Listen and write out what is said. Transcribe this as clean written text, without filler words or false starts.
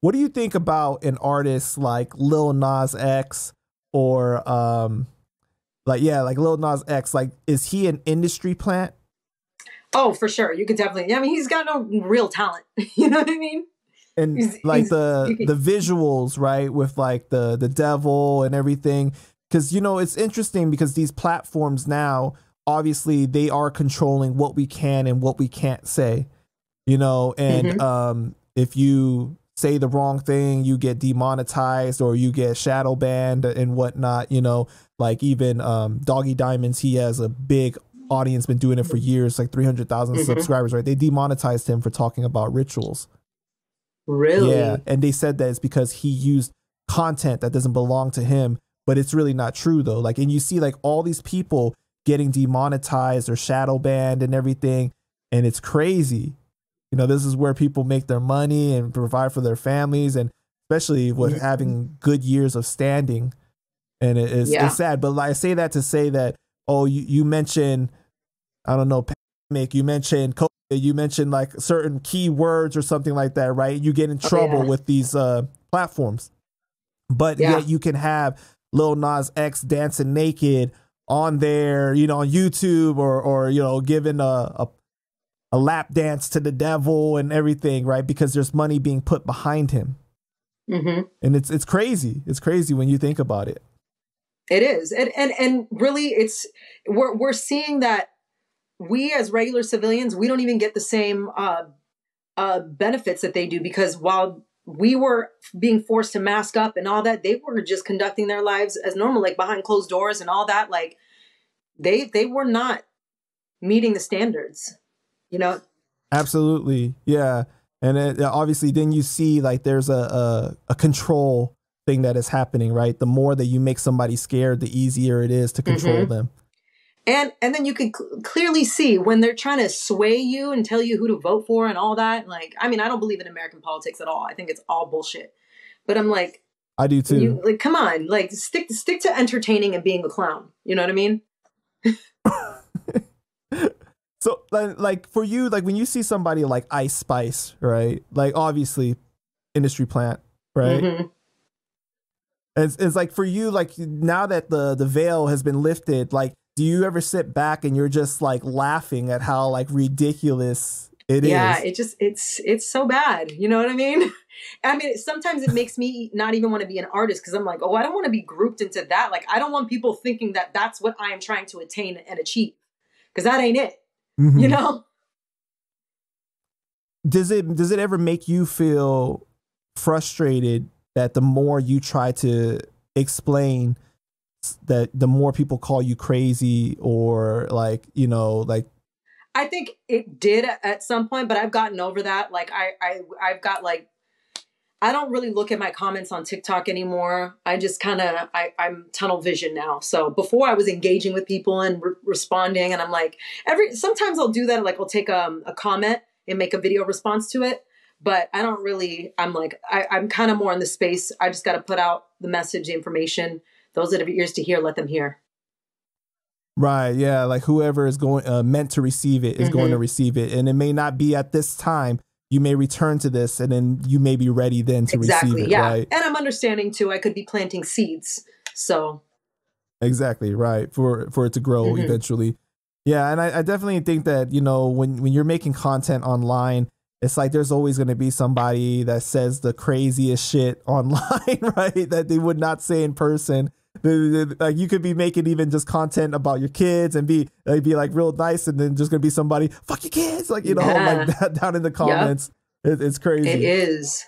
What do you think about an artist like Lil Nas X or like Lil Nas X? Like, is he an industry plant? Oh, for sure. You could definitely. I mean, he's got no real talent. You know what I mean? And the visuals, right, with like the devil and everything. Because, you know, it's interesting because these platforms now, obviously, they are controlling what we can and what we can't say, you know, and if you say the wrong thing, you get demonetized or you get shadow banned and whatnot, you know, like even Doggy Diamonds, he has a big audience, been doing it for years, like 300,000 subscribers, right? They demonetized him for talking about rituals. Really? Yeah. And they said that it's because he used content that doesn't belong to him, but it's really not true though. Like, and you see like all these people getting demonetized or shadow banned and everything. And it's crazy. You know, this is where people make their money and provide for their families, and especially with having good years of standing. And it's sad. But like, I say that to say that, oh, you mentioned, I don't know, pandemic, you mentioned COVID, you mentioned like certain key words or something like that, right? You get in trouble with these platforms. But yet you can have Lil Nas X dancing naked on there, you know, on YouTube or you know, giving a lap dance to the devil and everything, right? Because there's money being put behind him. And it's crazy. It's crazy when you think about it. It is. And really we're seeing that we as regular civilians, we don't even get the same benefits that they do, because while we were being forced to mask up and all that, they were just conducting their lives as normal, like behind closed doors and all that. Like they were not meeting the standards, you know? Absolutely. Yeah. And obviously then you see like there's a control thing that is happening, right? The more that you make somebody scared, the easier it is to control them. And then you can clearly see when they're trying to sway you and tell you who to vote for and all that. Like, I mean, I don't believe in American politics at all. I think it's all bullshit. But I'm like, I do too. Like, come on, like stick to entertaining and being a clown. You know what I mean? So like for you, like when you see somebody like Ice Spice, right? Like obviously industry plant, right? It's like for you, like now that the veil has been lifted, like, do you ever sit back and you're just like laughing at how like ridiculous it is? Yeah, it's so bad. You know what I mean? I mean, sometimes it makes me not even want to be an artist, because I'm like, oh, I don't want to be grouped into that. Like, I don't want people thinking that that's what I am trying to attain and achieve, because that ain't it. You know? Does it ever make you feel frustrated that the more you try to explain, that the more people call you crazy, or like, you know, like, I think it did at some point, but I've gotten over that. Like I've got like, I don't really look at my comments on TikTok anymore. I just kind of, I'm tunnel vision now. So before I was engaging with people and responding, and I'm like, sometimes I'll do that. Like I'll take a comment and make a video response to it. But I don't really, I'm like, I'm kind of more in the space. I just got to put out the message, the information. Those that have ears to hear, let them hear. Right. Yeah. Like whoever is going meant to receive it is going to receive it. And it may not be at this time. You may return to this and then you may be ready then to receive it. Yeah. Right? And I'm understanding too, I could be planting seeds. So. Exactly. Right. For it to grow eventually. Yeah. And I definitely think that, you know, when you're making content online, it's like there's always going to be somebody that says the craziest shit online, right? That they would not say in person. Like you could be making even just content about your kids and be like real nice, and then just gonna be somebody, fuck your kids, like, you know, like that down in the comments. It's crazy. It is.